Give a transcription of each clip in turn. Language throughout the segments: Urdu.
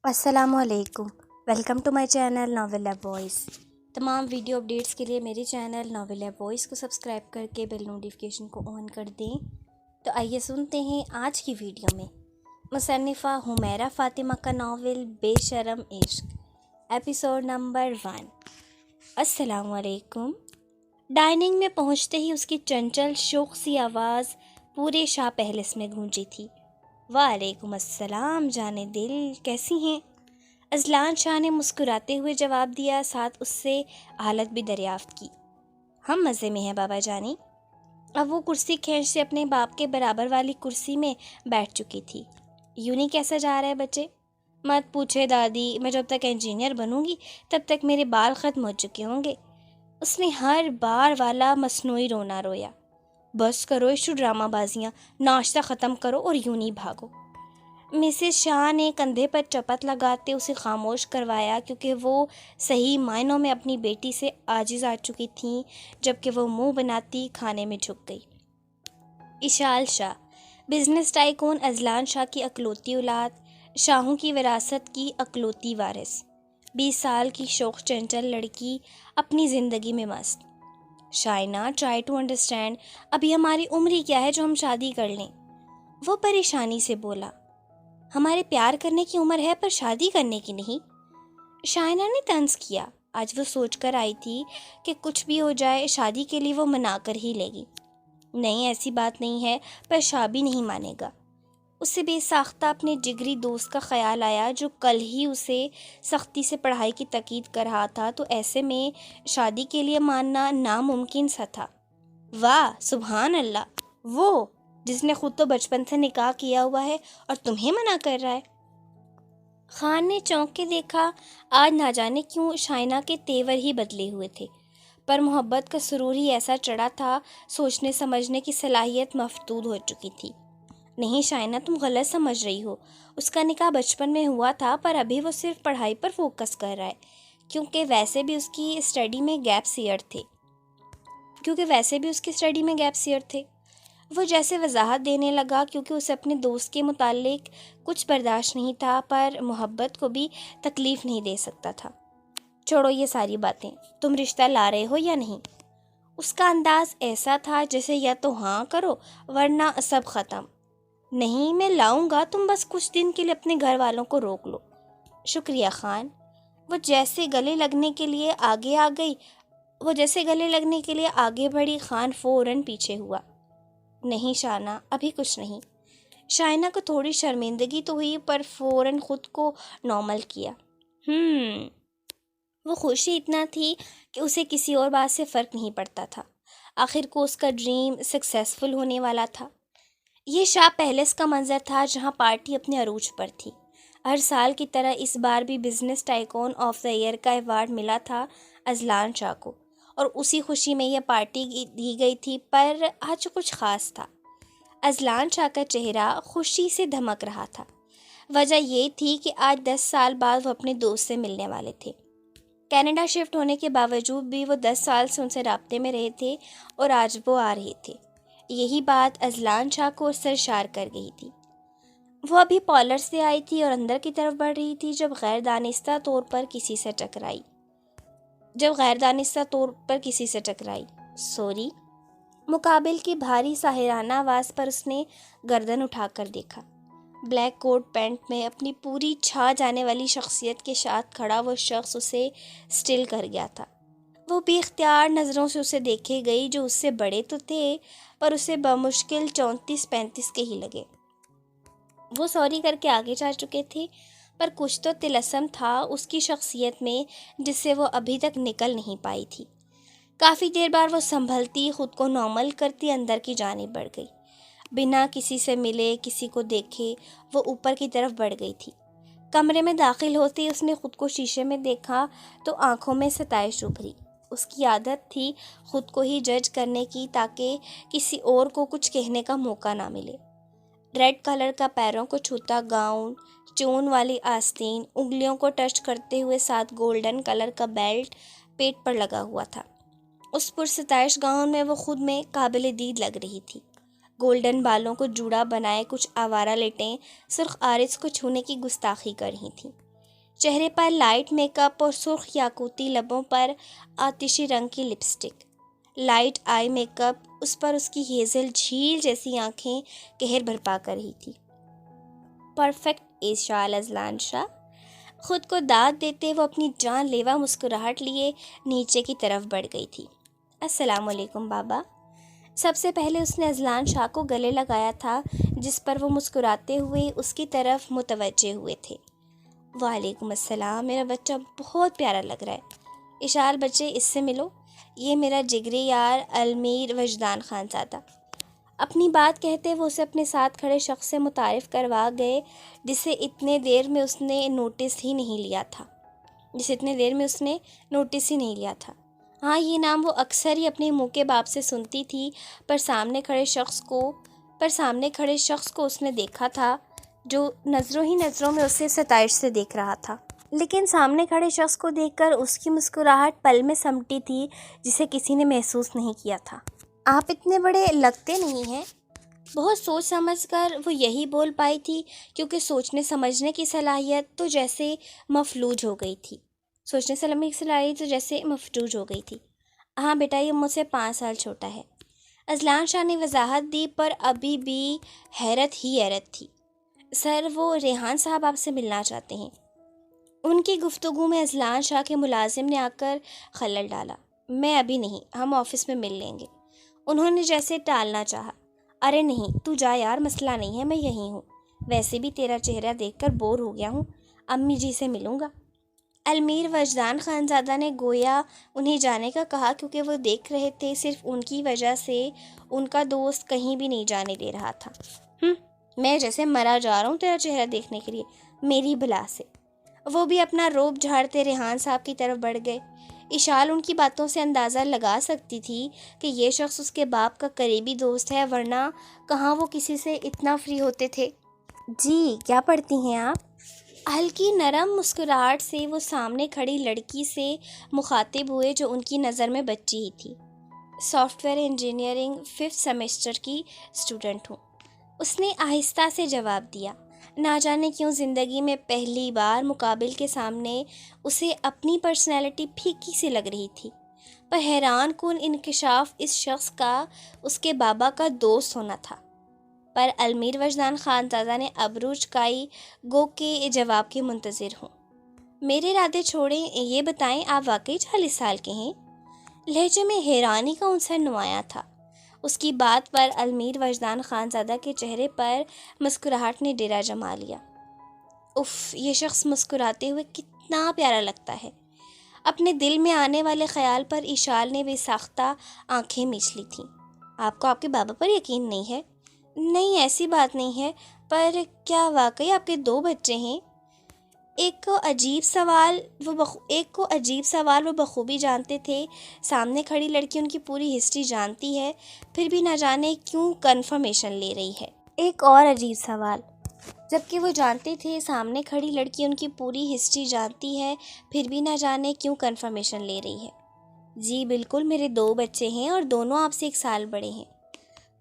السلام علیکم، welcome to my channel novel lab voice. تمام ویڈیو اپڈیٹس کے لیے میری چینل ناول لیب وائس کو سبسکرائب کر کے بیل نوٹیفیکیشن کو آن کر دیں۔ تو آئیے سنتے ہیں آج کی ویڈیو میں مصنفہ حمیرہ فاطمہ کا ناول بے شرم عشق، ایپیسوڈ نمبر 1۔ السلام علیکم۔ ڈائننگ میں پہنچتے ہی اس کی چنچل شوق سی آواز پورے شاہ پہلس میں گونجی تھی۔ وعلیکم السلام جانے دل، کیسی ہیں؟ اذلان شاہ نے مسکراتے ہوئے جواب دیا، ساتھ اس سے حالت بھی دریافت کی۔ ہم مزے میں ہیں بابا جانی۔ اب وہ کرسی کھینچ سے اپنے باپ کے برابر والی کرسی میں بیٹھ چکی تھی۔ یوں نہیں کیسا جا رہا ہے بچے؟ مت پوچھے دادی، میں جب تک انجینئر بنوں گی تب تک میرے بال ختم ہو چکے ہوں گے۔ اس نے ہر بار والا مصنوعی رونا رویا۔ بس کرو ایشو ڈرامہ بازیاں، ناشتہ ختم کرو اور یوں نہیں بھاگو۔ مسز شاہ نے کندھے پر چپت لگاتے اسے خاموش کروایا، کیونکہ وہ صحیح معنوں میں اپنی بیٹی سے عاجز آ چکی تھیں، جبکہ وہ منہ بناتی کھانے میں جھک گئی۔ اشال شاہ، بزنس ٹائکون اذلان شاہ کی اکلوتی اولاد، شاہوں کی وراثت کی اکلوتی وارث، 20 سال کی شوخ چنچل لڑکی، اپنی زندگی میں مست۔ شائنہ، ٹرائی ٹو انڈرسٹینڈ، ابھی ہماری عمر ہی کیا ہے جو ہم شادی کر لیں؟ وہ پریشانی سے بولا۔ ہمارے پیار کرنے کی عمر ہے پر شادی کرنے کی نہیں۔ شائنہ نے طنز کیا۔ آج وہ سوچ کر آئی تھی کہ کچھ بھی ہو جائے شادی کے لیے وہ منا کر ہی لے گی۔ نہیں، ایسی بات نہیں ہے، پر شاہ بھی نہیں مانے گا۔ اسے بے ساختہ اپنے جگری دوست کا خیال آیا جو کل ہی اسے سختی سے پڑھائی کی تاکید کر رہا تھا، تو ایسے میں شادی کے لیے ماننا ناممکن سا تھا۔ واہ سبحان اللہ، وہ جس نے خود تو بچپن سے نکاح کیا ہوا ہے اور تمہیں منع کر رہا ہے۔ خان نے چونک کے دیکھا۔ آج نہ جانے کیوں شائنہ کے تیور ہی بدلے ہوئے تھے، پر محبت کا سرور ہی ایسا چڑھا تھا، سوچنے سمجھنے کی صلاحیت مفقود ہو چکی تھی۔ نہیں شائنہ، تم غلط سمجھ رہی ہو۔ اس کا نکاح بچپن میں ہوا تھا، پر ابھی وہ صرف پڑھائی پر فوکس کر رہا ہے، کیونکہ ویسے بھی اس کی اسٹڈی میں گیپ ایئر تھے۔ وہ جیسے وضاحت دینے لگا، کیونکہ اسے اپنے دوست کے متعلق کچھ برداشت نہیں تھا، پر محبت کو بھی تکلیف نہیں دے سکتا تھا۔ چھوڑو یہ ساری باتیں، تم رشتہ لا رہے ہو یا نہیں؟ اس کا انداز ایسا تھا جیسے یا تو ہاں کرو ورنہ سب ختم۔ نہیں، میں لاؤں گا، تم بس کچھ دن کے لیے اپنے گھر والوں کو روک لو۔ شکریہ خان۔ وہ جیسے گلے لگنے کے لیے آگے بڑھی، خان فوراً پیچھے ہوا۔ نہیں شائنہ، ابھی کچھ نہیں۔ شائنہ کو تھوڑی شرمندگی تو ہوئی، پر فوراً خود کو نارمل کیا۔ وہ خوشی اتنا تھی کہ اسے کسی اور بات سے فرق نہیں پڑتا تھا۔ آخر کو اس کا ڈریم سکسیسفل ہونے والا تھا۔ یہ شاہ پیلس کا منظر تھا جہاں پارٹی اپنے عروج پر تھی۔ ہر سال کی طرح اس بار بھی business tycoon of the year کا ایوارڈ ملا تھا اذلان شاہ کو، اور اسی خوشی میں یہ پارٹی دی گئی تھی، پر آج کچھ خاص تھا۔ اذلان شاہ کا چہرہ خوشی سے دھمک رہا تھا۔ وجہ یہ تھی کہ آج 10 سال بعد وہ اپنے دوست سے ملنے والے تھے۔ کینیڈا شفٹ ہونے کے باوجود بھی وہ 10 سال سے ان سے رابطے میں رہے تھے، اور آج وہ آ رہے تھے۔ یہی بات اذلان شاہ کو سرشار کر گئی تھی۔ وہ ابھی پارلر سے آئی تھی اور اندر کی طرف بڑھ رہی تھی جب غیر دانستہ طور پر کسی سے ٹکرائی۔ سوری۔ مقابل کی بھاری ساحرانہ آواز پر اس نے گردن اٹھا کر دیکھا۔ بلیک کوٹ پینٹ میں اپنی پوری چھا جانے والی شخصیت کے ساتھ کھڑا وہ شخص اسے سٹل کر گیا تھا۔ وہ بے اختیار نظروں سے اسے دیکھے گئی، جو اس سے بڑے تو تھے پر اسے بمشکل 34-35 کے ہی لگے۔ وہ سوری کر کے آگے جا چکے تھے، پر کچھ تو طلسم تھا اس کی شخصیت میں جس سے وہ ابھی تک نکل نہیں پائی تھی۔ کافی دیر بعد وہ سنبھلتی، خود کو نارمل کرتی اندر کی جانب بڑھ گئی۔ بنا کسی سے ملے، کسی کو دیکھے، وہ اوپر کی طرف بڑھ گئی تھی۔ کمرے میں داخل ہوتے اس نے خود کو شیشے میں دیکھا تو آنکھوں میں ستائش ابھری۔ اس کی عادت تھی خود کو ہی جج کرنے کی تاکہ کسی اور کو کچھ کہنے کا موقع نہ ملے۔ ریڈ کلر کا پیروں کو چھوتا گاؤن، چون والی آستین، انگلیوں کو ٹچ کرتے ہوئے ساتھ گولڈن کلر کا بیلٹ پیٹ پر لگا ہوا تھا۔ اس پرستائش گاؤن میں وہ خود میں قابل دید لگ رہی تھی۔ گولڈن بالوں کو جوڑا بنائے کچھ آوارہ لٹیں سرخ آرز کو چھونے کی گستاخی کر رہی تھیں۔ چہرے پر لائٹ میک اپ اور سرخ یاقوتی لبوں پر آتشی رنگ کی lipstick, light eye make up, اس پر اس کی ہیزل جھیل جیسی آنکھیں قہر برپا کر رہی تھی۔ پرفیکٹ ایشال اذلان شاہ، خود کو داد دیتے وہ اپنی جان لیوا مسکراہٹ لیے نیچے کی طرف بڑھ گئی تھی۔ السلام علیکم بابا۔ سب سے پہلے اس نے اذلان شاہ کو گلے لگایا تھا، جس پر وہ مسکراتے ہوئے اس کی طرف متوجہ ہوئے تھے۔ وعلیکم السلام، میرا بچہ بہت پیارا لگ رہا ہے۔ اشال بچے، اس سے ملو، یہ میرا جگری یار المیر وجدان خان زادہ۔ اپنی بات کہتے وہ اسے اپنے ساتھ کھڑے شخص سے متعارف کروا گئے، جسے اتنے دیر میں اس نے نوٹس ہی نہیں لیا تھا۔ ہاں، یہ نام وہ اکثر ہی اپنے منہ کے باپ سے سنتی تھی، پر سامنے کھڑے شخص کو اس نے دیکھا تھا جو نظروں میں اسے ستائش سے دیکھ رہا تھا۔ لیکن سامنے کھڑے شخص کو دیکھ کر اس کی مسکراہٹ پل میں سمٹی تھی، جسے کسی نے محسوس نہیں کیا تھا۔ آپ اتنے بڑے لگتے نہیں ہیں۔ بہت سوچ سمجھ کر وہ یہی بول پائی تھی، کیونکہ سوچنے سمجھنے کی صلاحیت تو جیسے مفلوج ہو گئی تھی۔ ہاں بیٹا، یہ مجھ سے 5 سال چھوٹا ہے۔ اذلان شاہ نے وضاحت دی، پر ابھی بھی حیرت تھی۔ سر، وہ ریحان صاحب آپ سے ملنا چاہتے ہیں۔ ان کی گفتگو میں اذلان شاہ کے ملازم نے آ کر خلل ڈالا۔ میں ابھی نہیں، ہم آفس میں مل لیں گے۔ انہوں نے جیسے ٹالنا چاہا۔ ارے نہیں، تو جا یار، مسئلہ نہیں ہے، میں یہیں ہوں۔ ویسے بھی تیرا چہرہ دیکھ کر بور ہو گیا ہوں، امی جی سے ملوں گا۔ المیر وجدان خان زادہ نے گویا انہیں جانے کا کہا، کیونکہ وہ دیکھ رہے تھے صرف ان کی وجہ سے ان کا دوست کہیں بھی نہیں جانے دے رہا تھا۔ میں جیسے مرا جا رہا ہوں تیرا چہرہ دیکھنے کے لیے، میری بلا سے۔ وہ بھی اپنا روب جھاڑتے ریحان صاحب کی طرف بڑھ گئے۔ اشال ان کی باتوں سے اندازہ لگا سکتی تھی کہ یہ شخص اس کے باپ کا قریبی دوست ہے، ورنہ کہاں وہ کسی سے اتنا فری ہوتے تھے۔ جی، کیا پڑھتی ہیں آپ؟ ہلکی نرم مسکراہٹ سے وہ سامنے کھڑی لڑکی سے مخاطب ہوئے، جو ان کی نظر میں بچی ہی تھی۔ سافٹ ویئر انجینئرنگ 5 سیمسٹر کی اسٹوڈنٹ ہوں، اس نے آہستہ سے جواب دیا۔ نہ جانے کیوں زندگی میں پہلی بار مقابل کے سامنے اسے اپنی پرسنالٹی پھیکی سی لگ رہی تھی، پر حیران کن انکشاف اس شخص کا اس کے بابا کا دوست ہونا تھا۔ پر المیر وجدان خان زادہ نے ابرو چکائی، گو کے جواب کے منتظر ہوں۔ میرے ارادے چھوڑیں، یہ بتائیں آپ واقعی 40 سال کے ہیں؟ لہجے میں حیرانی کا عنصر نمایاں تھا۔ اس کی بات پر المیر وجدان خان زادہ کے چہرے پر مسکراہٹ نے ڈیرا جما لیا۔ اف، یہ شخص مسکراتے ہوئے کتنا پیارا لگتا ہے۔ اپنے دل میں آنے والے خیال پر اشال نے بے ساختہ آنکھیں میچ لی تھیں۔ آپ کو آپ کے بابا پر یقین نہیں ہے؟ نہیں، ایسی بات نہیں ہے، پر کیا واقعی آپ کے 2 بچے ہیں؟ ایک کو عجیب سوال وہ بخوبی جانتے تھے۔ سامنے کھڑی لڑکی ان کی پوری ہسٹری جانتی ہے، پھر بھی نہ جانے کیوں کنفرمیشن لے رہی ہے۔ ایک اور عجیب سوال، جبکہ وہ جانتے تھے سامنے کھڑی لڑکی ان کی پوری ہسٹری جانتی ہے، پھر بھی نہ جانے کیوں کنفرمیشن لے رہی ہے۔ جی بالکل، میرے 2 بچے ہیں اور دونوں آپ سے 1 سال بڑے ہیں۔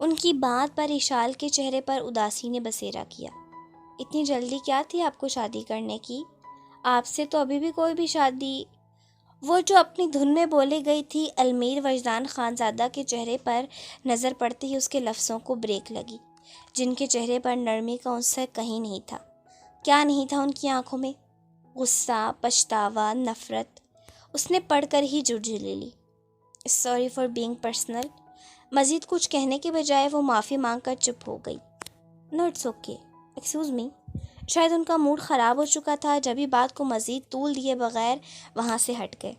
ان کی بات پر اشال کے چہرے پر اداسی نے بسیرا کیا۔ اتنی جلدی کیا تھی آپ کو شادی کرنے کی؟ آپ سے تو ابھی بھی کوئی بھی شادی۔ وہ جو اپنی دھن میں بولے گئی تھی، المیر وجدان خان زادہ کے چہرے پر نظر پڑتے ہی اس کے لفظوں کو بریک لگی، جن کے چہرے پر نرمی کا عنصر کہیں نہیں تھا۔ کیا نہیں تھا ان کی آنکھوں میں؟ غصہ، پچھتاوا، نفرت۔ اس نے پڑھ کر ہی جھجھی لے لی۔ Sorry for being personal. مزید کچھ کہنے کے بجائے وہ معافی مانگ کر چپ ہو گئی۔ نو اٹس اوکے، ایکسکیوز می۔ شاید ان کا موڈ خراب ہو چکا تھا، جبھی بات کو مزید طول دیے بغیر وہاں سے ہٹ گئے۔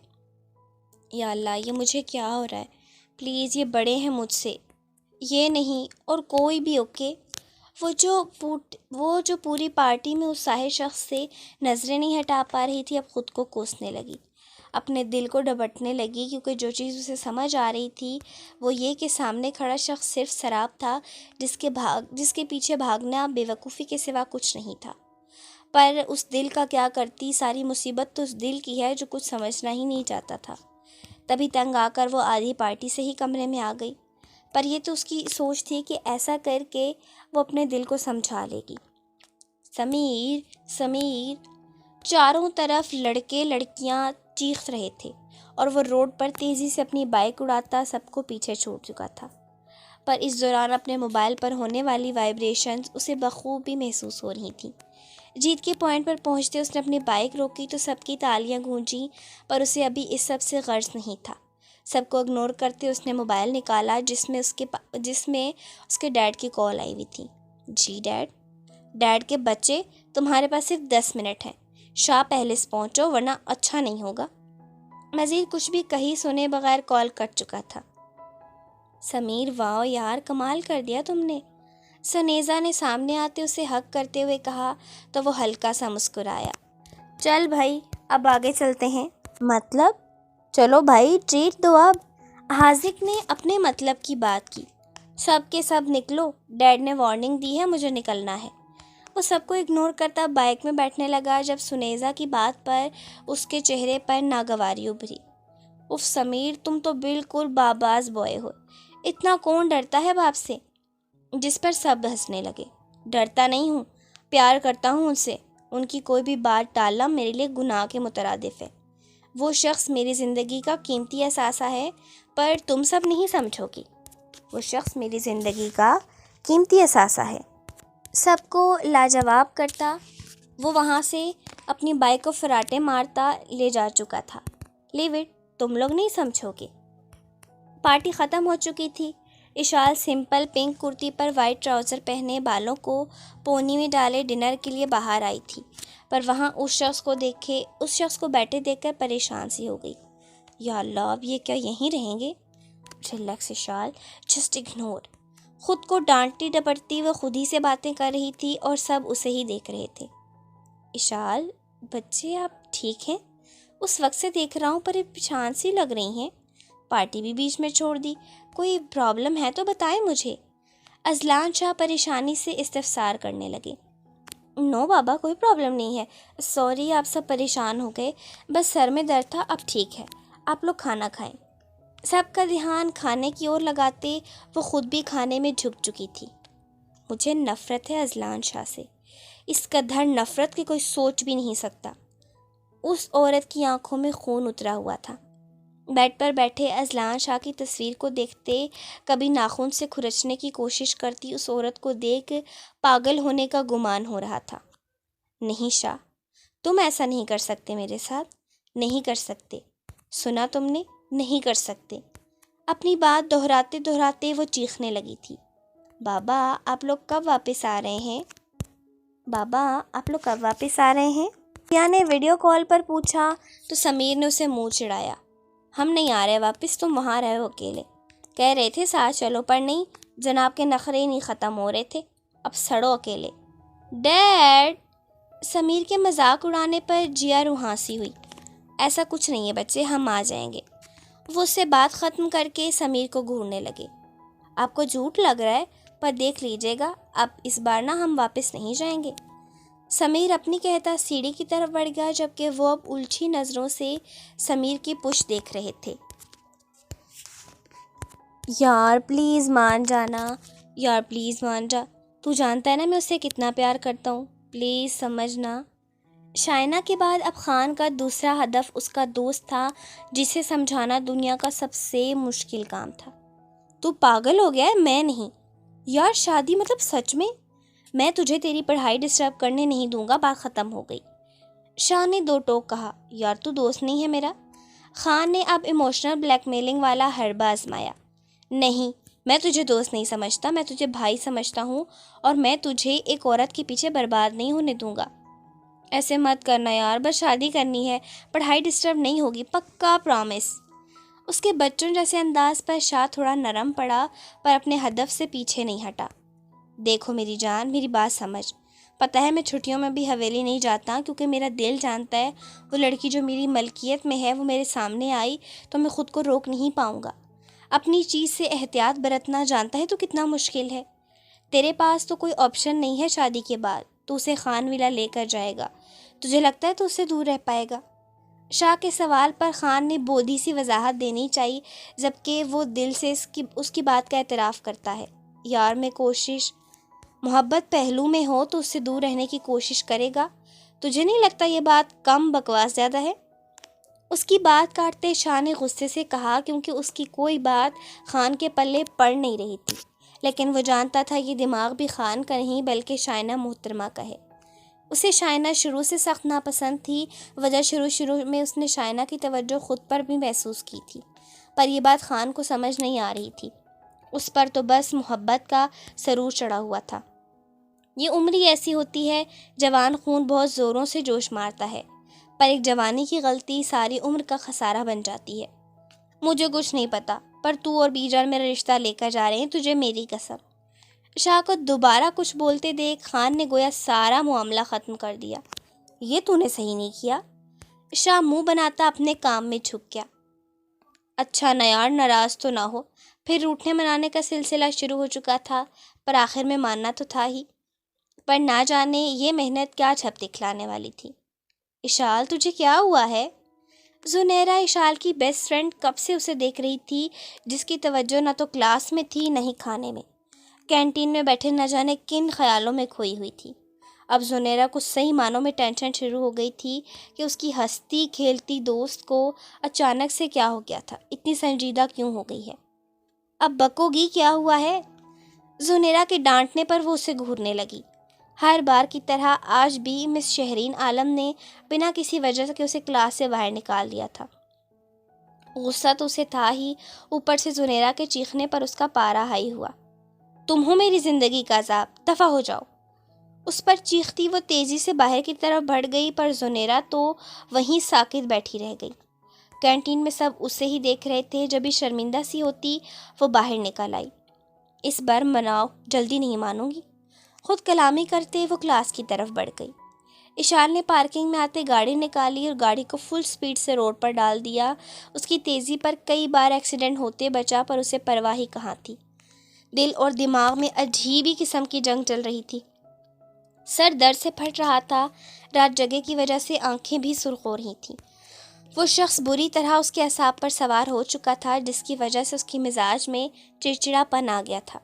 یا اللہ، یہ مجھے کیا ہو رہا ہے؟ پلیز، یہ بڑے ہیں مجھ سے، یہ نہیں اور کوئی بھی، اوکے؟ وہ جو پوری پارٹی میں اس ساحر شخص سے نظریں نہیں ہٹا پا رہی تھی، اب خود کو کوسنے لگی، اپنے دل کو ڈپٹنے لگی، کیونکہ جو چیز اسے سمجھ آ رہی تھی وہ یہ کہ سامنے کھڑا شخص صرف سراب تھا، جس کے پیچھے بھاگنا بے وقوفی کے سوا کچھ نہیں تھا۔ پر اس دل کا کیا کرتی؟ ساری مصیبت تو اس دل کی ہے جو کچھ سمجھنا ہی نہیں چاہتا تھا۔ تبھی تنگ آ کر وہ آدھی پارٹی سے ہی کمرے میں آ گئی، پر یہ تو اس کی سوچ تھی کہ ایسا کر کے وہ اپنے دل کو سمجھا لے گی۔ سمیر، چاروں طرف لڑکے لڑکیاں چیخ رہے تھے اور وہ روڈ پر تیزی سے اپنی بائک اڑاتا سب کو پیچھے چھوڑ چکا تھا، پر اس دوران اپنے موبائل پر ہونے والی وائبریشنز اسے بخوبی محسوس ہو رہی تھیں۔ جیت کے پوائنٹ پر پہنچتے اس نے اپنی بائک روکی تو سب کی تالیاں گونجیں، پر اسے ابھی اس سب سے غرض نہیں تھا۔ سب کو اگنور کرتے اس نے موبائل نکالا جس میں اس کے ڈیڈ کی کال آئی ہوئی تھی۔ جی ڈیڈ؟ ڈیڈ کے بچے، تمہارے پاس صرف 10 منٹ ہیں، شاہ پہلے سے پہنچو ورنہ اچھا نہیں ہوگا۔ مزید کچھ بھی کہیں سنے بغیر کال کٹ چکا تھا۔ سمیر، واو یار، کمال کر دیا تم نے، سنیزا نے سامنے آتے اسے حق کرتے ہوئے کہا تو وہ ہلکا سا مسکرایا۔ چل بھائی، اب آگے چلتے ہیں۔ مطلب؟ چلو بھائی ٹریٹ دو اب، حاذق نے اپنے مطلب کی بات کی۔ سب کے سب نکلو، ڈیڈ نے وارننگ دی ہے، مجھے نکلنا ہے۔ وہ سب کو اگنور کرتا بائک میں بیٹھنے لگا جب سنیزا کی بات پر اس کے چہرے پر ناگواری ابھری۔ اف سمیر، تم تو بالکل باباز بوائے ہو، اتنا کون ڈرتا ہے باپ سے؟ جس پر سب ہنسنے لگے۔ ڈرتا نہیں ہوں، پیار کرتا ہوں ان سے، ان کی کوئی بھی بات ٹالنا میرے لیے گناہ کے مترادف ہے۔ وہ شخص میری زندگی کا قیمتی اثاثہ ہے، پر تم سب نہیں سمجھو گی۔ وہ شخص میری زندگی کا قیمتی اثاثہ ہے، سب کو لاجواب کرتا وہ وہاں سے اپنی بائک کو فراٹے مارتا لے جا چکا تھا۔ لیو اٹ، تم لوگ نہیں سمجھو گے۔ پارٹی ختم ہو چکی تھی۔ اشال سمپل پنک کرتی پر وائٹ ٹراؤزر پہنے، بالوں کو پونی میں ڈالے ڈنر کے لیے باہر آئی تھی، پر وہاں اس شخص کو بیٹھے دیکھ کر پریشان سی ہو گئی۔ یا اللہ، اب یہ کیا یہیں رہیں گے؟ Relax Ashal, just ignore. خود کو ڈانٹتی ڈپٹتی وہ خود ہی سے باتیں کر رہی تھی اور سب اسے ہی دیکھ رہے تھے۔ اشال، بچے آپ ٹھیک ہیں؟ اس وقت سے دیکھ رہا ہوں پر پریشان سی لگ رہی ہیں، پارٹی بھی بیچ میں چھوڑ دی، کوئی پرابلم ہے تو بتائیں مجھے۔ اذلان شاہ پریشانی سے استفسار کرنے لگے۔ نو بابا، کوئی پرابلم نہیں ہے، سوری آپ سب پریشان ہو گئے، بس سر میں درد تھا، اب ٹھیک ہے، آپ لوگ کھانا کھائیں۔ سب کا دھیان کھانے کی اور لگاتے وہ خود بھی کھانے میں جھک چکی تھی۔ مجھے نفرت ہے اذلان شاہ سے، اس قدر نفرت کہ کوئی سوچ بھی نہیں سکتا۔ اس عورت کی آنکھوں میں خون اترا ہوا تھا۔ بیڈ پر بیٹھے اذلان شاہ کی تصویر کو دیکھتے کبھی ناخن سے کھرچنے کی کوشش کرتی، اس عورت کو دیکھ پاگل ہونے کا گمان ہو رہا تھا۔ نہیں شاہ، تم ایسا نہیں کر سکتے میرے ساتھ، نہیں کر سکتے، سنا تم نے، نہیں کر سکتے۔ اپنی بات دہراتے دہراتے وہ چیخنے لگی تھی۔ بابا آپ لوگ کب واپس آ رہے ہیں؟ بابا آپ لوگ کب واپس آ رہے ہیں؟ کیا نے ویڈیو کال پر پوچھا تو سمیر نے اسے منہ چڑھایا۔ ہم نہیں آ رہے واپس، تم وہاں رہو اکیلے، کہہ رہے تھے ساتھ چلو پر نہیں، جناب کے نخرے نہیں ختم ہو رہے تھے، اب سڑو اکیلے۔ ڈیڈ! سمیر کے مذاق اڑانے پر جیا روحانسی ہوئی۔ ایسا کچھ نہیں ہے بچے، ہم آ جائیں گے۔ وہ اس سے بات ختم کر کے سمیر کو گھورنے لگے۔ آپ کو جھوٹ لگ رہا ہے، پر دیکھ لیجیے گا، اب اس بار نہ ہم واپس نہیں جائیں گے۔ سمیر اپنی کہتا سیڑھی کی طرف بڑھ گیا جبکہ وہ اب الجھی نظروں سے سمیر کی پشت دیکھ رہے تھے۔ یار پلیز مان جانا، یار پلیز مان جا، تو جانتا ہے نا میں اسے کتنا پیار کرتا ہوں، پلیز سمجھنا۔ شائنہ کے بعد اب خان کا دوسرا ہدف اس کا دوست تھا جسے سمجھانا دنیا کا سب سے مشکل کام تھا۔ تو پاگل ہو گیا ہے؟ میں نہیں یار، شادی مطلب سچ میں تجھے تیری پڑھائی ڈسٹرب کرنے نہیں دوں گا، بات ختم ہو گئی۔ شاہ نے دو ٹوک کہا۔ یار تو دوست نہیں ہے میرا؟ خان نے اب ایموشنل بلیک میلنگ والا حربہ آزمایا۔ نہیں، میں تجھے دوست نہیں سمجھتا، میں تجھے بھائی سمجھتا ہوں، اور میں تجھے ایک عورت کے پیچھے برباد نہیں ہونے دوں گا۔ ایسے مت کرنا یار، بس شادی کرنی ہے، پڑھائی ڈسٹرب نہیں ہوگی، پکا پرامس۔ اس کے بچوں جیسے انداز پر شاہ تھوڑا نرم پڑا پر اپنے ہدف سے پیچھے نہیں ہٹا۔ دیکھو میری جان، میری بات سمجھ، پتہ ہے میں چھٹیوں میں بھی حویلی نہیں جاتا کیونکہ میرا دل جانتا ہے وہ لڑکی جو میری ملکیت میں ہے وہ میرے سامنے آئی تو میں خود کو روک نہیں پاؤں گا۔ اپنی چیز سے احتیاط برتنا جانتا ہے تو کتنا مشکل ہے۔ تیرے پاس تو کوئی آپشن نہیں ہے شادی کے بعد، تو اسے خان ولا لے کر جائے گا، تجھے لگتا ہے تو اس سے دور رہ پائے گا؟ شاہ کے سوال پر خان نے بودھی سی وضاحت دینی چاہیے جبکہ وہ دل سے اس کی بات کا اعتراف کرتا ہے۔ یار میں کوشش، محبت پہلو میں ہو تو اس سے دور رہنے کی کوشش کرے گا، تجھے نہیں لگتا یہ بات کم بکواس زیادہ ہے؟ اس کی بات کاٹتے شاہ نے غصے سے کہا، کیونکہ اس کی کوئی بات خان کے پلے پڑ نہیں رہی تھی، لیکن وہ جانتا تھا یہ دماغ بھی خان کا نہیں بلکہ شائنہ محترمہ کا ہے۔ اسے شائنہ شروع سے سخت ناپسند تھی، وجہ شروع میں اس نے شائنہ کی توجہ خود پر بھی محسوس کی تھی، پر یہ بات خان کو سمجھ نہیں آ رہی تھی۔ اس پر تو بس محبت کا سرور چڑھا ہوا تھا۔ یہ عمر ہی ایسی ہوتی ہے، جوان خون بہت زوروں سے جوش مارتا ہے، پر ایک جوانی کی غلطی ساری عمر کا خسارہ بن جاتی ہے۔ مجھے کچھ نہیں پتا، پر تو اور بیجان میرا رشتہ لے کر جا رہے ہیں، تجھے میری قسم۔ شاہ کو دوبارہ کچھ بولتے دیکھ خان نے گویا سارا معاملہ ختم کر دیا۔ یہ تو نے صحیح نہیں کیا۔ شاہ منہ بناتا اپنے کام میں جھک گیا۔ اچھا نیار ناراض تو نہ ہو، پھر روٹھنے منانے کا سلسلہ شروع ہو چکا تھا، پر آخر میں ماننا تو تھا ہی، پر نہ جانے یہ محنت کیا جھپ دکھلانے والی تھی۔ اشال تجھے کیا ہوا ہے؟ زنیرہ اشال کی بیسٹ فرینڈ کب سے اسے دیکھ رہی تھی، جس کی توجہ نہ تو کلاس میں تھی نہ ہی کھانے میں، کینٹین میں بیٹھے نہ جانے کن خیالوں میں کھوئی ہوئی تھی۔ اب زنیرہ کو صحیح معنوں میں ٹینشن شروع ہو گئی تھی کہ اس کی ہنستی کھیلتی دوست کو اچانک سے کیا ہو گیا تھا، اتنی سنجیدہ کیوں ہو گئی ہے؟ اب بکو گی کیا ہوا ہے؟ زنیرہ کے ڈانٹنے پر وہ اسے گھورنے لگی۔ ہر بار کی طرح آج بھی مس شہرین عالم نے بنا کسی وجہ سے اسے کلاس سے باہر نکال دیا تھا۔ غصہ تو اسے تھا ہی، اوپر سے زنیرہ کے چیخنے پر اس کا پارا ہائی ہوا۔ تم ہو میری زندگی کا عذاب، دفع ہو جاؤ۔ اس پر چیختی وہ تیزی سے باہر کی طرف بڑھ گئی، پر زنیرہ تو وہیں ساکت بیٹھی رہ گئی۔ کینٹین میں سب اسے ہی دیکھ رہے تھے، جب بھی شرمندہ سی ہوتی وہ باہر نکل آئی۔ اس بار مناؤ، جلدی نہیں مانوں گی۔ خود کلامی کرتے وہ کلاس کی طرف بڑھ گئی۔ اشال نے پارکنگ میں آتے گاڑی نکالی اور گاڑی کو فل سپیڈ سے روڈ پر ڈال دیا۔ اس کی تیزی پر کئی بار ایکسیڈنٹ ہوتے بچا، پر اسے پرواہ ہی کہاں تھی۔ دل اور دماغ میں عجیب ہی قسم کی جنگ چل رہی تھی۔ سر درد سے پھٹ رہا تھا، رات جگے کی وجہ سے آنکھیں بھی سرخ ہو رہی تھیں۔ وہ شخص بری طرح اس کے اعصاب پر سوار ہو چکا تھا، جس کی وجہ سے اس کی مزاج میں چڑچڑا پن آ گیا تھا۔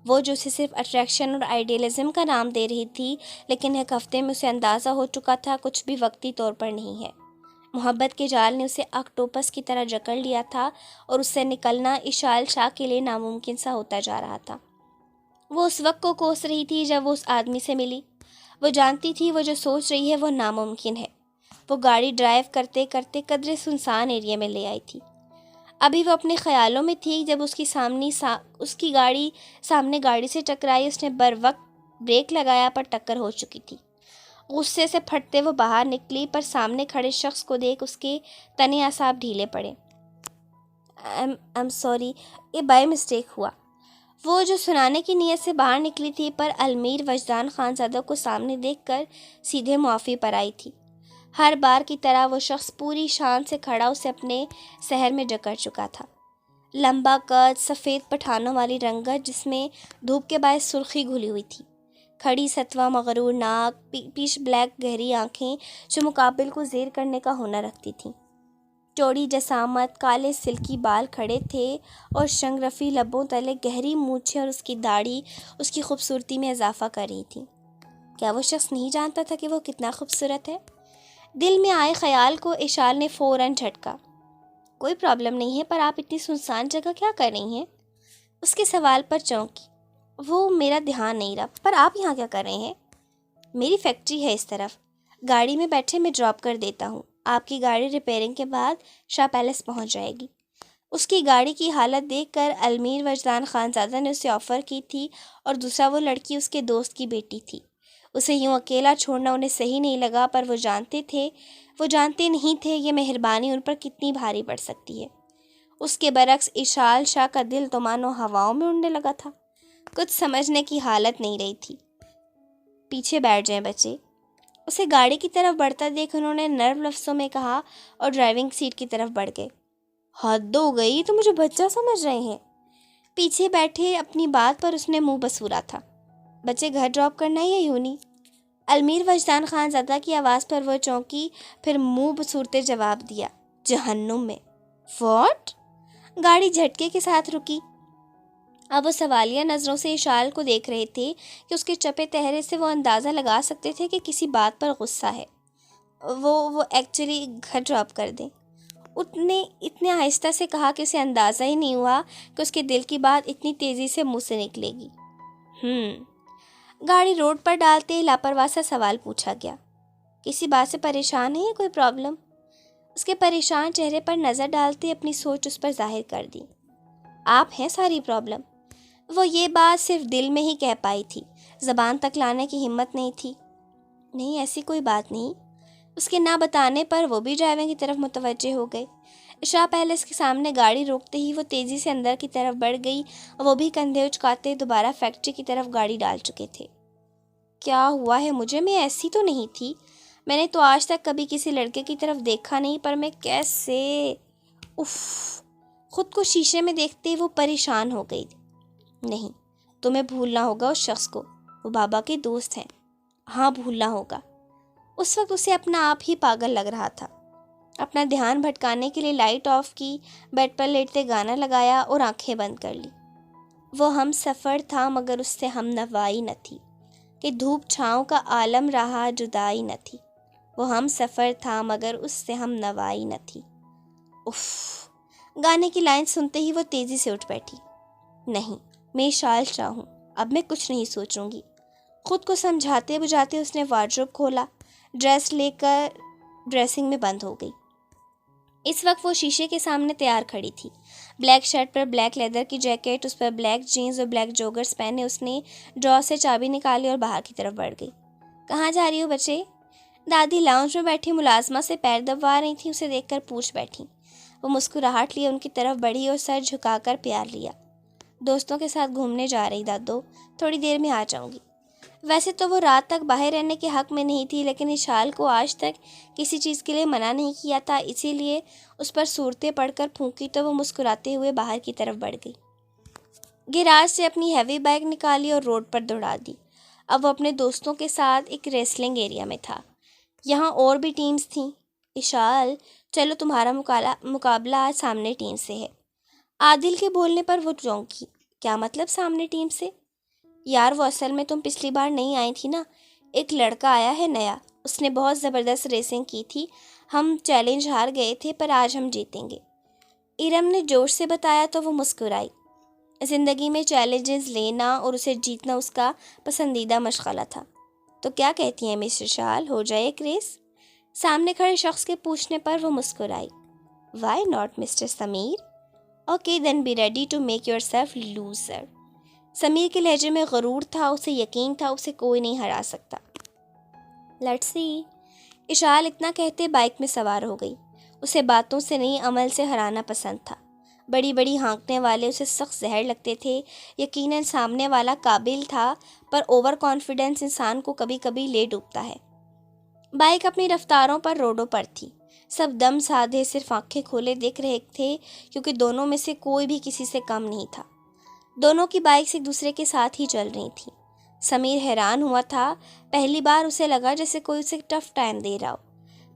وہ جو اسے صرف اٹریکشن اور آئیڈیلزم کا نام دے رہی تھی، لیکن ایک ہفتے میں اسے اندازہ ہو چکا تھا کچھ بھی وقتی طور پر نہیں ہے۔ محبت کے جال نے اسے آکٹوپس کی طرح جکڑ لیا تھا، اور اس سے نکلنا اشال شاہ کے لیے ناممکن سا ہوتا جا رہا تھا۔ وہ اس وقت کو کوس رہی تھی جب وہ اس آدمی سے ملی۔ وہ جانتی تھی وہ جو سوچ رہی ہے وہ ناممکن ہے۔ وہ گاڑی ڈرائیو کرتے کرتے قدرے سنسان ایریا میں لے آئی تھی۔ ابھی وہ اپنے خیالوں میں تھی جب اس کی گاڑی سامنے گاڑی سے ٹکرائی۔ اس نے بر وقت بریک لگایا، پر ٹکر ہو چکی تھی۔ غصے سے پھٹتے وہ باہر نکلی، پر سامنے کھڑے شخص کو دیکھ اس کے تنے اعصاب ڈھیلے پڑے۔ I'm sorry، یہ بائی مسٹیک ہوا۔ وہ جو سنانے کی نیت سے باہر نکلی تھی، پر المیر وجدان خانزادہ کو سامنے دیکھ کر سیدھے معافی پر آئی تھی۔ ہر بار کی طرح وہ شخص پوری شان سے کھڑا اسے اپنے سحر میں جکڑ چکا تھا۔ لمبا قد، سفید پٹھانوں والی رنگت جس میں دھوپ کے باعث سرخی گھلی ہوئی تھی، کھڑی ستوا مغرور ناک، پیش بلیک گہری آنکھیں جو مقابل کو زیر کرنے کا ہنر رکھتی تھیں، چوڑی جسامت، کالے سلکی بال کھڑے تھے اور شنگرفی لبوں تلے گہری مونچھیں اور اس کی داڑھی اس کی خوبصورتی میں اضافہ کر رہی تھی۔ کیا وہ شخص نہیں جانتا تھا کہ وہ کتنا خوبصورت ہے؟ دل میں آئے خیال کو اشال نے فوراً جھٹکا۔ کوئی پرابلم نہیں ہے، پر آپ اتنی سنسان جگہ کیا کر رہی ہیں؟ اس کے سوال پر چونکی۔ وہ میرا دھیان نہیں رہا، پر آپ یہاں کیا کر رہے ہیں؟ میری فیکٹری ہے اس طرف، گاڑی میں بیٹھے میں ڈراپ کر دیتا ہوں، آپ کی گاڑی ریپیئرنگ کے بعد شاہ پیلس پہنچ جائے گی۔ اس کی گاڑی کی حالت دیکھ کر المیر وجدان خانزادہ نے اسے آفر کی تھی، اور دوسرا وہ لڑکی اس کے دوست کی بیٹی تھی۔ اسے یوں اکیلا چھوڑنا انہیں صحیح نہیں لگا، پر وہ جانتے نہیں تھے یہ مہربانی ان پر کتنی بھاری پڑ سکتی ہے۔ اس کے برعکس اشال شاہ کا دل تو مانو ہواؤں میں اڑنے لگا تھا، کچھ سمجھنے کی حالت نہیں رہی تھی۔ پیچھے بیٹھ جائیں بچے، اسے گاڑی کی طرف بڑھتا دیکھ انہوں نے نرم لفظوں میں کہا، اور ڈرائیونگ سیٹ کی طرف بڑھ گئے۔ حد ہو گئی، تو مجھے بچہ سمجھ رہے ہیں؟ پیچھے بیٹھے اپنی بات پر اس نے منہ بسورا تھا۔ بچے گھر ڈراپ کرنا ہی ہے یوں نہیں؟ المیر وجدان خانزادہ کی آواز پر وہ چونکی، پھر منہ بسورتے جواب دیا، جہنم میں۔ واٹ؟ گاڑی جھٹکے کے ساتھ رکی۔ اب وہ سوالیہ نظروں سے اشال کو دیکھ رہے تھے کہ اس کے چپے چہرے سے وہ اندازہ لگا سکتے تھے کہ کسی بات پر غصہ ہے۔ وہ ایکچولی گھر ڈراپ کر دیں۔ اتنے آہستہ سے کہا کہ اسے اندازہ ہی نہیں ہوا کہ اس کے دل کی بات اتنی تیزی سے منہ سے نکلے گی۔ گاڑی روڈ پر ڈالتے ہی لاپرواہ سا سوال پوچھا گیا، کسی بات سے پریشان ہے یا کوئی پرابلم؟ اس کے پریشان چہرے پر نظر ڈالتے اپنی سوچ اس پر ظاہر کر دی۔ آپ ہیں ساری پرابلم۔ وہ یہ بات صرف دل میں ہی کہہ پائی تھی، زبان تک لانے کی ہمت نہیں تھی۔ نہیں، ایسی کوئی بات نہیں۔ اس کے نہ بتانے پر وہ بھی ڈرائیونگ کی طرف متوجہ ہو گئے۔ عشاء پیلس کے سامنے گاڑی روکتے ہی وہ تیزی سے اندر کی طرف بڑھ گئی، وہ بھی کندھے اچکاتے دوبارہ فیکٹری کی طرف گاڑی ڈال چکے تھے۔ کیا ہوا ہے مجھے؟ میں ایسی تو نہیں تھی، میں نے تو آج تک کبھی کسی لڑکے کی طرف دیکھا نہیں، پر میں کیسے؟ خود کو شیشے میں دیکھتے وہ پریشان ہو گئی۔ نہیں، تمہیں بھولنا ہوگا اس شخص کو، وہ بابا کے دوست ہیں۔ ہاں، بھولنا ہوگا۔ اس وقت اسے اپنا آپ ہی پاگل لگ رہا تھا۔ اپنا دھیان بھٹکانے کے لیے لائٹ آف کی، بیڈ پر لیٹتے گانا لگایا اور آنکھیں بند کر لی۔ وہ ہم سفر تھا مگر اس سے ہم نوائی نہ تھی، کہ دھوپ چھاؤں کا عالم رہا جدائی نہ تھی۔ وہ ہم سفر تھا مگر اس سے ہم نوائی نہ تھی۔ گانے کی لائن سنتے ہی وہ تیزی سے اٹھ بیٹھی۔ نہیں، میں شال چاہوں، اب میں کچھ نہیں سوچوں گی۔ خود کو سمجھاتے بجھاتے اس نے وارڈروب کھولا، ڈریس لے کر ڈریسنگ میں بند ہو گئی۔ اس وقت وہ شیشے کے سامنے تیار کھڑی تھی۔ بلیک شرٹ پر بلیک لیدر کی جیکٹ، اس پر بلیک جینز اور بلیک جوگرز پہنے اس نے ڈرا سے چابی نکالی اور باہر کی طرف بڑھ گئی۔ کہاں جا رہی ہو بچے؟ دادی لاؤنج میں بیٹھی ملازمہ سے پیر دبوا رہی تھی، اسے دیکھ کر پوچھ بیٹھی۔ وہ مسکراہٹ لیے ان کی طرف بڑھی اور سر جھکا کر پیار لیا۔ دوستوں کے ساتھ گھومنے جا رہی دادو، تھوڑی دیر میں آ جاؤں گی۔ ویسے تو وہ رات تک باہر رہنے کے حق میں نہیں تھی، لیکن اشال کو آج تک کسی چیز کے لیے منع نہیں کیا تھا، اسی لیے اس پر صورتیں پڑھ کر پھونکی تو وہ مسکراتے ہوئے باہر کی طرف بڑھ گئی۔ گیراج سے اپنی ہیوی بائک نکالی اور روڈ پر دوڑا دی۔ اب وہ اپنے دوستوں کے ساتھ ایک ریسلنگ ایریا میں تھا، یہاں اور بھی ٹیمز تھیں۔ اشال، چلو تمہارا مقابلہ آج سامنے ٹیم سے ہے۔ عادل کے بولنے پر وہ چونکی۔ کیا مطلب سامنے ٹیم سے؟ یار وہ اصل میں تم پچھلی بار نہیں آئی تھی نا، ایک لڑکا آیا ہے نیا، اس نے بہت زبردست ریسنگ کی تھی، ہم چیلنج ہار گئے تھے پر آج ہم جیتیں گے۔ ارم نے جوش سے بتایا تو وہ مسکرائی۔ زندگی میں چیلنجز لینا اور اسے جیتنا اس کا پسندیدہ مشغلہ تھا۔ تو کیا کہتی ہیں مسٹر شال، ہو جائے ایک ریس؟ سامنے کھڑے شخص کے پوچھنے پر وہ مسکرائی۔ Why not mister Sameer? Okay then be ready to make yourself loser. سمیر کے لہجے میں غرور تھا، اسے یقین تھا اسے کوئی نہیں ہرا سکتا۔ Let's see. اشال اتنا کہتے بائک میں سوار ہو گئی۔ اسے باتوں سے نہیں عمل سے ہرانا پسند تھا۔ بڑی بڑی ہانکنے والے اسے سخت زہر لگتے تھے، یقیناً سامنے والا قابل تھا، پر اوور کانفیڈنس انسان کو کبھی کبھی لے ڈوبتا ہے۔ بائک اپنی رفتاروں پر روڈوں پر تھی، سب دم سادھے صرف آنکھیں کھولے دیکھ رہے تھے، کیونکہ دونوں میں سے کوئی بھی کسی سے کم نہیں تھا۔ دونوں کی بائکس ایک دوسرے کے ساتھ ہی چل رہی تھیں۔ سمیر حیران ہوا تھا، پہلی بار اسے لگا جیسے کوئی اسے ٹف ٹائم دے رہا ہو،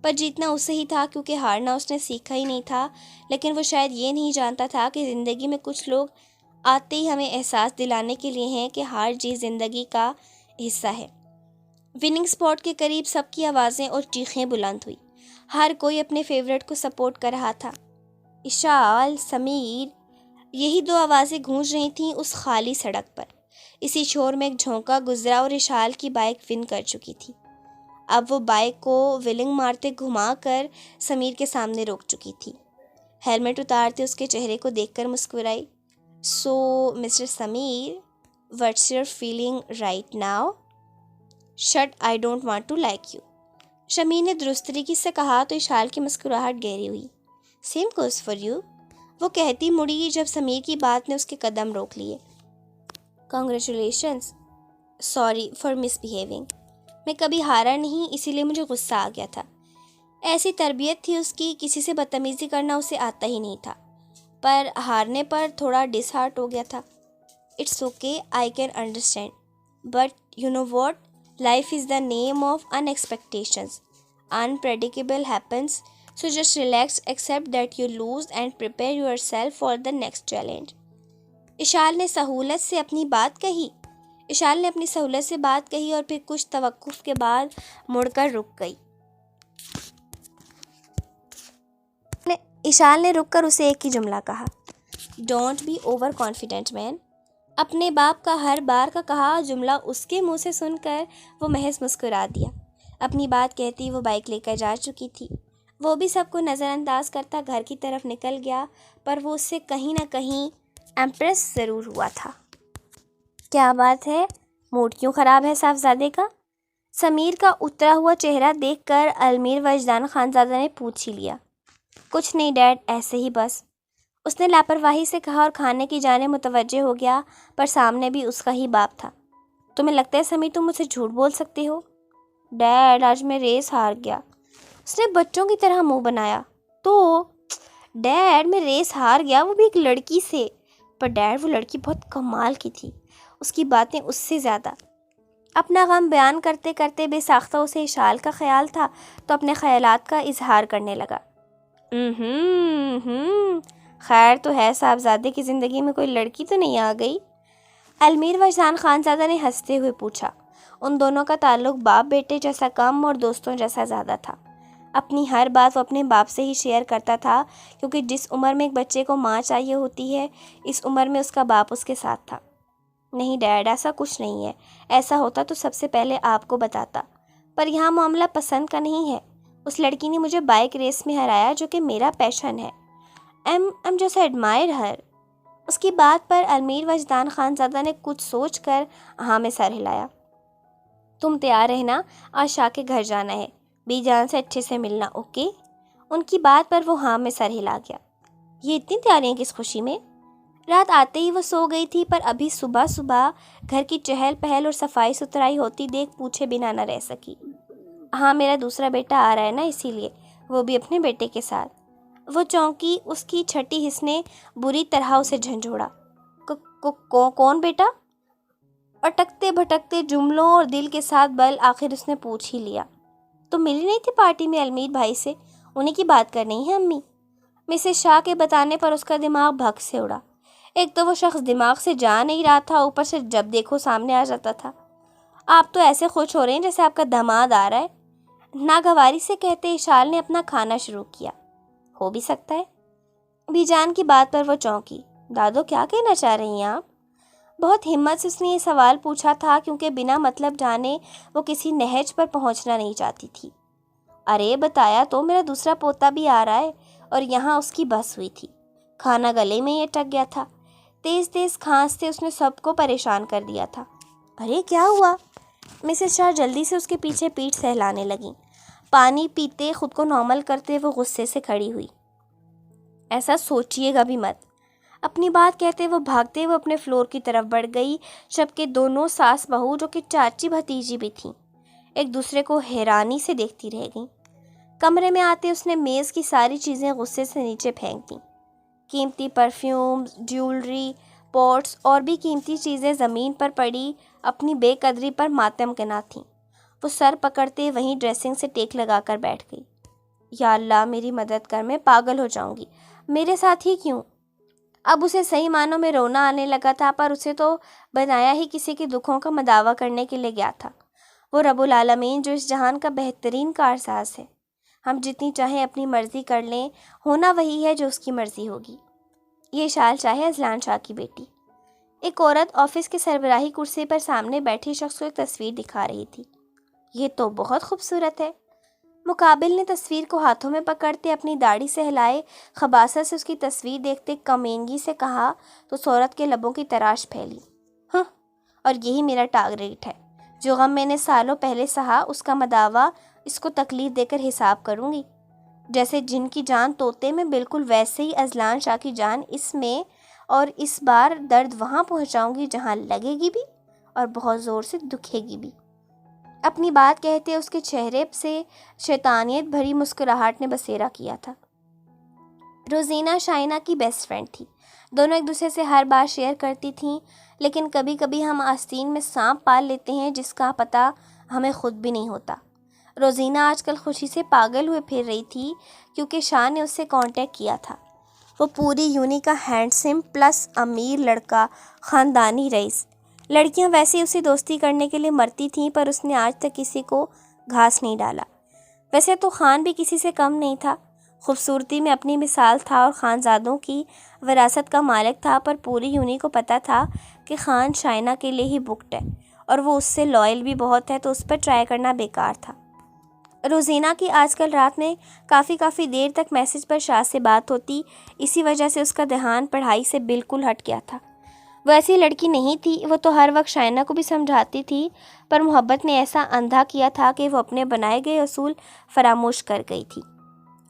پر جیتنا اسے ہی تھا کیونکہ ہارنا اس نے سیکھا ہی نہیں تھا۔ لیکن وہ شاید یہ نہیں جانتا تھا کہ زندگی میں کچھ لوگ آتے ہی ہمیں احساس دلانے کے لیے ہیں کہ ہار جیت زندگی کا حصہ ہے۔ وننگ اسپاٹ کے قریب سب کی آوازیں اور چیخیں بلند ہوئی، ہر کوئی اپنے فیورٹ کو سپورٹ کر رہا تھا۔ اشال، سمیر، یہی دو آوازیں گونج رہی تھیں اس خالی سڑک پر۔ اسی شور میں ایک جھونکا گزرا اور اشال کی بائک ون کر چکی تھی۔ اب وہ بائک کو ویلنگ مارتے گھما کر سمیر کے سامنے روک چکی تھی۔ ہیلمٹ اتارتے اس کے چہرے کو دیکھ کر مسکرائی۔ So mister Sameer, what's your feeling right now? Shut, I don't want to like you. Shameer نے درست طریقے سے کہا تو اشال کی مسکراہٹ گہری ہوئی۔ سیم گوز فار یو، وہ کہتی مڑی جب سمیر کی بات نے اس کے قدم روک لیے۔ Congratulations, sorry for miss behaving. میں کبھی ہارا نہیں، اسی لیے مجھے غصہ آ گیا تھا۔ ایسی تربیت تھی اس کی، کسی سے بدتمیزی کرنا اسے آتا ہی نہیں تھا، پر ہارنے پر تھوڑا ڈس ہارٹ ہو گیا تھا۔ It's okay, I can understand, but you know what, life is the name of in expectations, unpredictable happens, so just relax, accept that you lose and prepare yourself for the next challenge۔ اشال نے سہولت سے اپنی بات کہی اور پھر کچھ توقف کے بعد مڑ کر رک گئی۔ اشال نے رک کر اسے ایک ہی جملہ کہا، ڈونٹ بی اوور کانفیڈنٹ مین۔ اپنے باپ کا ہر بار کا کہا جملہ اس کے منہ سے سن کر وہ محض مسکرا دیا۔ اپنی بات کہتی وہ بائک لے کر جا چکی تھی۔ وہ بھی سب کو نظر انداز کرتا گھر کی طرف نکل گیا، پر وہ اس سے کہیں نہ کہیں امپریس ضرور ہوا تھا۔ کیا بات ہے، موڈ کیوں خراب ہے صاحبزادے کا؟ سمیر کا اترا ہوا چہرہ دیکھ کر المیر وجدان خانزادہ نے پوچھ ہی لیا۔ کچھ نہیں ڈیڈ، ایسے ہی بس، اس نے لاپرواہی سے کہا اور کھانے کی جانب متوجہ ہو گیا، پر سامنے بھی اس کا ہی باپ تھا۔ تمہیں لگتا ہے سمیر تم مجھ سے جھوٹ بول سکتے ہو؟ ڈیڈ آج میں ریس ہار گیا، اس نے بچوں کی طرح منہ بنایا۔ تو ڈیڈ میں ریس ہار گیا، وہ بھی ایک لڑکی سے، پر ڈیڈ وہ لڑکی بہت کمال کی تھی، اس کی باتیں اس سے زیادہ۔ اپنا غم بیان کرتے کرتے بے ساختہ اسے اشال کا خیال تھا تو اپنے خیالات کا اظہار کرنے لگا۔ خیر تو ہے صاحبزادے کی زندگی میں کوئی لڑکی تو نہیں آ گئی؟ المیر وجدان خانزادہ نے ہنستے ہوئے پوچھا۔ ان دونوں کا تعلق باپ بیٹے جیسا کم اور دوستوں جیسا زیادہ تھا۔ اپنی ہر بات وہ اپنے باپ سے ہی شیئر کرتا تھا، کیونکہ جس عمر میں ایک بچے کو ماں چاہیے ہوتی ہے، اس عمر میں اس کا باپ اس کے ساتھ تھا۔ نہیں ڈیڈ، ایسا کچھ نہیں ہے، ایسا ہوتا تو سب سے پہلے آپ کو بتاتا، پر یہاں معاملہ پسند کا نہیں ہے۔ اس لڑکی نے مجھے بائک ریس میں ہرایا جو کہ میرا پیشن ہے۔ I'm just admire her۔ اس کی بات پر المیر وجدان خانزادہ نے کچھ سوچ کر ہاں میں سر ہلایا۔ تم تیار رہنا، آج شاہ کے گھر جانا ہے، بی جان سے اچھے سے ملنا، اوکے؟ ان کی بات پر وہ ہاں میں سر ہلا گیا۔ یہ اتنی تیاریاں کس خوشی میں؟ رات آتے ہی وہ سو گئی تھی، پر ابھی صبح صبح گھر کی چہل پہل اور صفائی ستھرائی ہوتی دیکھ پوچھے بنا نہ رہ سکی۔ ہاں میرا دوسرا بیٹا آ رہا ہے نا، اسی لیے، وہ بھی اپنے بیٹے کے ساتھ۔ وہ چونکی، اس کی چھٹی حس نے بری طرح اسے جھنجھوڑا۔ کون بیٹا؟ اٹکتے بھٹکتے جملوں اور دل کے ساتھ بل آخر اس نے پوچھ ہی لیا۔ تم ملی نہیں تھی پارٹی میں المیر بھائی سے؟ انہیں کی بات کرنی ہے امی۔ مسز شاہ کے بتانے پر اس کا دماغ بھگ سے اڑا۔ ایک تو وہ شخص دماغ سے جا نہیں رہا تھا، اوپر سے جب دیکھو سامنے آ جاتا تھا۔ آپ تو ایسے خوش ہو رہے ہیں جیسے آپ کا داماد آ رہا ہے، ناگواری سے کہتے اشال نے اپنا کھانا شروع کیا۔ ہو بھی سکتا ہے۔ بی جان کی بات پر وہ چونکی۔ دادو کیا کہنا چاہ رہی ہیں آپ؟ بہت ہمت سے اس نے یہ سوال پوچھا تھا، کیونکہ بنا مطلب جانے وہ کسی نہج پر پہنچنا نہیں چاہتی تھی۔ ارے بتایا تو، میرا دوسرا پوتا بھی آ رہا ہے، اور یہاں اس کی بس ہوئی تھی، کھانا گلے میں ہی اٹک گیا تھا۔ تیز تیز کھانستے اس نے سب کو پریشان کر دیا تھا۔ ارے کیا ہوا؟ مسز شاہ جلدی سے اس کے پیچھے پیٹھ سہلانے لگیں۔ پانی پیتے خود کو نارمل کرتے وہ غصے سے کھڑی ہوئی۔ ایسا سوچیے گا بھی مت۔ اپنی بات کہتے وہ بھاگتے وہ اپنے فلور کی طرف بڑھ گئی، جبکہ دونوں ساس بہو، جو کہ چاچی بھتیجی بھی تھیں، ایک دوسرے کو حیرانی سے دیکھتی رہ گئیں۔ کمرے میں آتے اس نے میز کی ساری چیزیں غصے سے نیچے پھینک دیں۔ قیمتی پرفیومز، جیولری، پوٹس اور بھی قیمتی چیزیں زمین پر پڑی اپنی بے قدری پر ماتم کنا تھیں۔ وہ سر پکڑتے وہیں ڈریسنگ سے ٹیک لگا کر بیٹھ گئی۔ یا اللہ میری مدد کر، میں پاگل ہو جاؤں گی، میرے ساتھ ہی کیوں؟ اب اسے صحیح معنوں میں رونا آنے لگا تھا، پر اسے تو بنایا ہی کسی کے دکھوں کا مداوع کرنے کے لیے گیا تھا۔ وہ رب العالمین جو اس جہان کا بہترین کارساز ہے، ہم جتنی چاہیں اپنی مرضی کر لیں، ہونا وہی ہے جو اس کی مرضی ہوگی۔ یہ شال شاہ اذلان شاہ کی بیٹی۔ ایک عورت آفس کے سربراہی کرسی پر سامنے بیٹھے شخص کو ایک تصویر دکھا رہی تھی۔ یہ تو بہت خوبصورت ہے۔ مقابل نے تصویر کو ہاتھوں میں پکڑتے اپنی داڑھی سے ہلائے خباثت سے اس کی تصویر دیکھتے کمینگی سے کہا تو عورت کے لبوں کی تراش پھیلی۔ ہاں، اور یہی میرا ٹارگیٹ ہے، جو غم میں نے سالوں پہلے سہا اس کا مداوع اس کو تکلیف دے کر حساب کروں گی۔ جیسے جن کی جان طوطے میں، بالکل ویسے ہی اذلان شاہ کی جان اس میں، اور اس بار درد وہاں پہنچاؤں گی جہاں لگے گی بھی اور بہت زور سے دکھے گی بھی۔ اپنی بات کہتے اس کے چہرے سے شیطانیت بھری مسکراہٹ نے بسیرا کیا تھا۔ روزینہ شائنہ کی بیسٹ فرینڈ تھی، دونوں ایک دوسرے سے ہر بات شیئر کرتی تھیں، لیکن کبھی کبھی ہم آستین میں سانپ پال لیتے ہیں جس کا پتہ ہمیں خود بھی نہیں ہوتا۔ روزینہ آج کل خوشی سے پاگل ہوئے پھر رہی تھی، کیونکہ شاہ نے اس سے کانٹیکٹ کیا تھا۔ وہ پوری یونی کا ہینڈسم پلس امیر لڑکا، خاندانی رئیس۔ لڑکیاں ویسے ہی اسے دوستی کرنے کے لیے مرتی تھیں، پر اس نے آج تک کسی کو گھاس نہیں ڈالا۔ ویسے تو خان بھی کسی سے کم نہیں تھا، خوبصورتی میں اپنی مثال تھا اور خانزادوں کی وراثت کا مالک تھا، پر پوری یونی کو پتہ تھا کہ خان شائنہ کے لیے ہی بکڈ ہے اور وہ اس سے لائل بھی بہت ہے، تو اس پر ٹرائی کرنا بیکار تھا۔ روزینہ کی آج کل رات میں کافی دیر تک میسج پر شاہ سے بات ہوتی، اسی وجہ سے اس کا دھیان پڑھائی سے بالکل ہٹ گیا تھا۔ وہ ایسی لڑکی نہیں تھی، وہ تو ہر وقت شائنہ کو بھی سمجھاتی تھی، پر محبت نے ایسا اندھا کیا تھا کہ وہ اپنے بنائے گئے اصول فراموش کر گئی تھی۔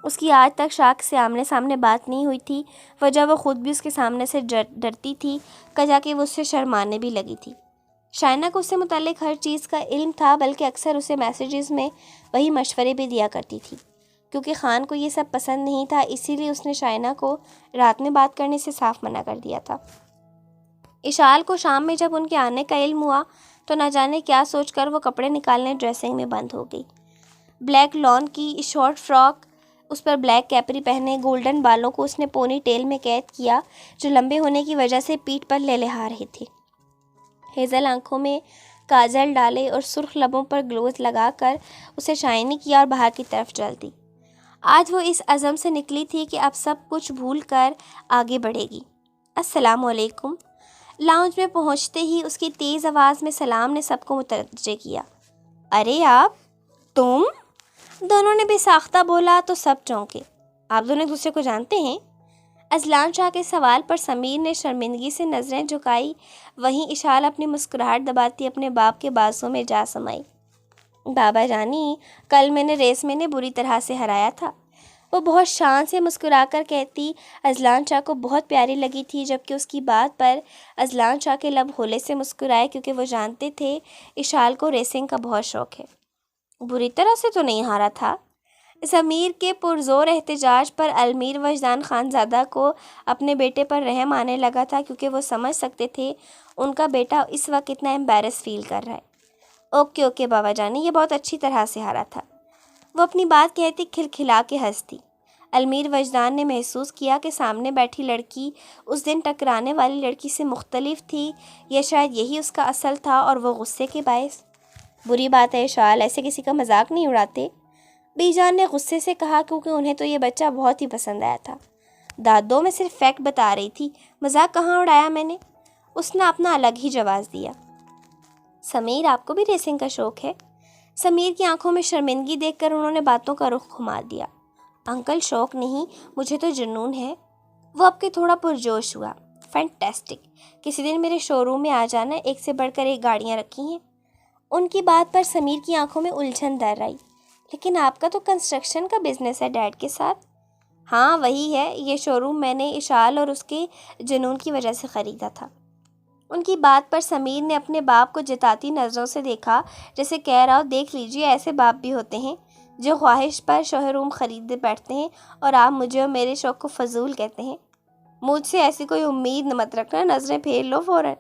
اس کی آج تک شاہ سے آمنے سامنے بات نہیں ہوئی تھی، وجہ وہ خود بھی اس کے سامنے سے ڈرتی تھی، کجا کہ وہ اس سے شرمانے بھی لگی تھی۔ شائنہ کو اس سے متعلق ہر چیز کا علم تھا، بلکہ اکثر اسے میسیجز میں وہی مشورے بھی دیا کرتی تھی۔ کیونکہ خان کو یہ سب پسند نہیں تھا، اسی لیے اس نے شائنہ کو رات میں بات کرنے سے صاف منع کر دیا تھا۔ اشال کو شام میں جب ان کے آنے کا علم ہوا تو نہ جانے کیا سوچ کر وہ کپڑے نکالنے ڈریسنگ میں بند ہو گئی۔ بلیک لان کی شارٹ فراک، اس پر بلیک کیپری پہنے، گولڈن بالوں کو اس نے پونی ٹیل میں قید کیا جو لمبے ہونے کی وجہ سے پیٹھ پر لہلہا رہے تھے۔ ہیزل آنکھوں میں کاجل ڈالے اور سرخ لبوں پر گلوز لگا کر اسے شائنی کیا اور باہر کی طرف چل دی۔ آج وہ اس عزم سے نکلی تھی کہ اب سب کچھ بھول کر آگے بڑھے گی۔ السلام علیکم۔ لاؤنج میں پہنچتے ہی اس کی تیز آواز میں سلام نے سب کو متوجہ کیا۔ ارے آپ، تم؟ دونوں نے بے ساختہ بولا تو سب چونکے۔ آپ دونوں ایک دوسرے کو جانتے ہیں؟ اذلان شاہ کے سوال پر سمیر نے شرمندگی سے نظریں جھکائی، وہیں اشال اپنی مسکراہٹ دباتی اپنے باپ کے بازوں میں جا سمائی۔ بابا جانی، کل میں نے ریس میں نے بری طرح سے ہرایا تھا، وہ بہت شان سے مسکرا کر کہتی۔ اذلان شاہ کو بہت پیاری لگی تھی، جبکہ اس کی بات پر اذلان شاہ کے لب ہولے سے مسکرائے، کیونکہ وہ جانتے تھے اشال کو ریسنگ کا بہت شوق ہے۔ بری طرح سے تو نہیں ہارا تھا۔ ضمیر کے پرزور احتجاج پر المیر وجدان خانزادہ کو اپنے بیٹے پر رحم آنے لگا تھا، کیونکہ وہ سمجھ سکتے تھے ان کا بیٹا اس وقت کتنا ایمبیرس فیل کر رہا ہے۔ اوکے بابا جانی، یہ بہت اچھی طرح سے ہارا تھا، وہ اپنی بات کہتی کھلکھلا کے ہنستی۔ المیر وجدان نے محسوس کیا کہ سامنے بیٹھی لڑکی اس دن ٹکرانے والی لڑکی سے مختلف تھی، یا شاید یہی اس کا اصل تھا اور وہ غصے کے باعث۔ بری بات ہے اشال، ایسے کسی کا مذاق نہیں اڑاتے، بی جان نے غصے سے کہا، کیونکہ انہیں تو یہ بچہ بہت ہی پسند آیا تھا۔ دادو، میں صرف فیکٹ بتا رہی تھی، مذاق کہاں اڑایا میں نے؟ اس نے اپنا الگ ہی جواز دیا۔ سمیر، آپ کو بھی ریسنگ کا شوق ہے؟ سمیر کی آنکھوں میں شرمندگی دیکھ کر انہوں نے باتوں کا رخ گھما دیا۔ انکل، شوق نہیں، مجھے تو جنون ہے۔ وہ اب کے تھوڑا پرجوش ہوا۔ فینٹاسٹک، کسی دن میرے شو روم میں آ جانا، ایک سے بڑھ کر ایک گاڑیاں رکھی ہیں۔ ان کی بات پر سمیر کی آنکھوں میں الجھن در آئی۔ لیکن آپ کا تو کنسٹرکشن کا بزنس ہے ڈیڈ کے ساتھ۔ ہاں وہی ہے، یہ شو روم میں نے اشال اور اس کے جنون کی وجہ سے خریدا تھا۔ ان کی بات پر سمیر نے اپنے باپ کو جتاتی نظروں سے دیکھا، جیسے کہہ رہا ہو دیکھ لیجئے ایسے باپ بھی ہوتے ہیں جو خواہش پر شو روم خریدے بیٹھتے ہیں، اور آپ مجھے اور میرے شوق کو فضول کہتے ہیں۔ مجھ سے ایسی کوئی امید مت رکھنا، نظریں پھیر لو فوراً۔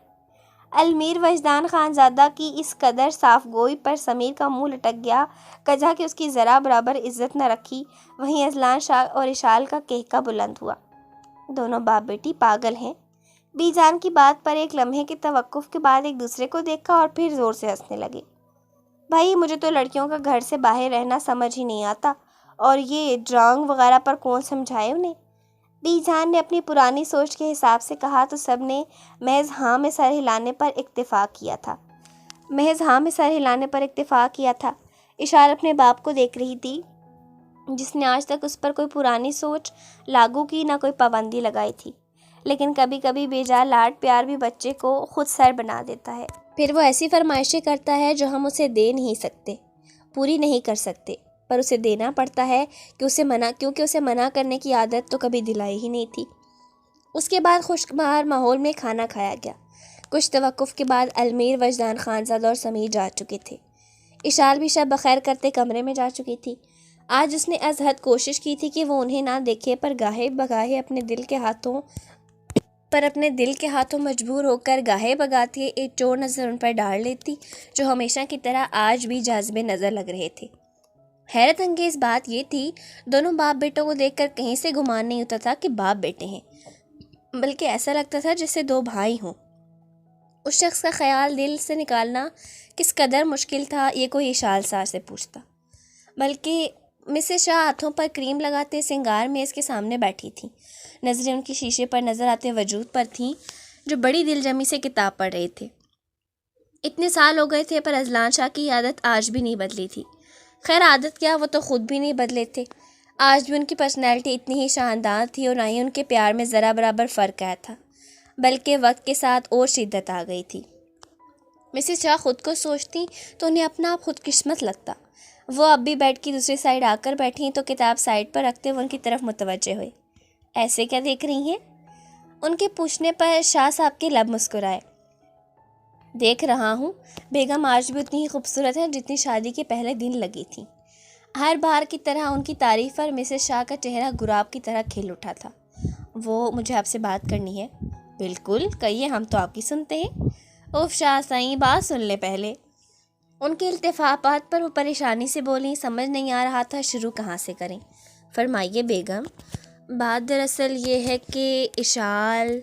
المیر وجدان خانزادہ کی اس قدر صاف گوئی پر سمیر کا منہ لٹک گیا، کجا کہ اس کی ذرا برابر عزت نہ رکھی۔ وہیں اذلان شاہ اور اشال کا کہکا بلند ہوا۔ دونوں باپ بیٹی پاگل ہیں۔ بی جان کی بات پر ایک لمحے کے توقف کے بعد ایک دوسرے کو دیکھا اور پھر زور سے ہنسنے لگے۔ بھائی، مجھے تو لڑکیوں کا گھر سے باہر رہنا سمجھ ہی نہیں آتا، اور یہ ڈرانگ وغیرہ پر کون سمجھائے انہیں؟ بی جان نے اپنی پرانی سوچ کے حساب سے کہا تو سب نے محض ہاں میں سر ہلانے پر اتفاق کیا تھا۔ اشار اپنے باپ کو دیکھ رہی تھی، جس نے آج تک اس پر کوئی پرانی سوچ لاگو کی، نہ کوئی پابندی لگائی تھی۔ لیکن کبھی کبھی بے جا لاڈ پیار بھی بچے کو خود سر بنا دیتا ہے، پھر وہ ایسی فرمائشیں کرتا ہے جو ہم اسے دے نہیں سکتے، پوری نہیں کر سکتے، پر اسے دینا پڑتا ہے کیونکہ اسے منع کرنے کی عادت تو کبھی دلائی ہی نہیں تھی۔ اس کے بعد خوشگوار ماحول میں کھانا کھایا گیا۔ کچھ توقف کے بعد المیر وجدان خانزادہ اور سمیر جا چکے تھے۔ اشال بھی شب بخیر کرتے کمرے میں جا چکی تھی۔ آج اس نے از حد کوشش کی تھی کہ وہ انہیں نہ دیکھے، پر گاہے بگاہے اپنے دل کے ہاتھوں مجبور ہو کر گاہے بگاتی ایک چور نظر ان پر ڈال لیتی، جو ہمیشہ کی طرح آج بھی جاذب نظر لگ رہے تھے۔ حیرت انگیز بات یہ تھی، دونوں باپ بیٹوں کو دیکھ کر کہیں سے گمان نہیں ہوتا تھا کہ باپ بیٹے ہیں، بلکہ ایسا لگتا تھا جیسے دو بھائی ہوں۔ اس شخص کا خیال دل سے نکالنا کس قدر مشکل تھا، یہ کوئی اشال سار سے پوچھتا، بلکہ مسز شاہ ہاتھوں پر کریم لگاتے سنگار میز کے سامنے بیٹھی تھیں۔ نظریں ان کی شیشے پر نظر آتے وجود پر تھیں جو بڑی دل جمی سے کتاب پڑھ رہے تھے۔ اتنے سال ہو گئے تھے پر اذلان شاہ کی عادت آج بھی نہیں بدلی تھی۔ خیر عادت کیا، وہ تو خود بھی نہیں بدلے تھے۔ آج بھی ان کی پرسنالٹی اتنی ہی شاندار تھی اور نہ ہی ان کے پیار میں ذرا برابر فرق آیا تھا، بلکہ وقت کے ساتھ اور شدت آ گئی تھی۔ مسز شاہ خود کو سوچتی تو انہیں اپنا آپ خود قسمت لگتا۔ وہ اب بھی بیڈ کی دوسری سائڈ آ کر بیٹھی تو کتاب سائڈ پر رکھتے ہوئے ان کی طرف متوجہ ہوئے۔ ایسے کیا دیکھ رہی ہیں؟ ان کے پوچھنے پر شاہ صاحب کے لب مسکرائے۔ دیکھ رہا ہوں، بیگم آج بھی اتنی ہی خوبصورت ہے جتنی شادی کے پہلے دن لگی تھی۔ ہر بار کی طرح ان کی تعریف پر مسز شاہ کا چہرہ گلاب کی طرح کھل اٹھا تھا۔ وہ مجھے آپ سے بات کرنی ہے۔ بالکل، کہیے، ہم تو آپ کی سنتے ہیں۔ اوف شاہ سائیں، بات سن لے پہلے۔ ان کے التفاقات پر وہ پریشانی سے بولیں، سمجھ نہیں آ رہا تھا شروع کہاں سے کریں۔ فرمائیے بیگم۔ بات دراصل یہ ہے کہ اشال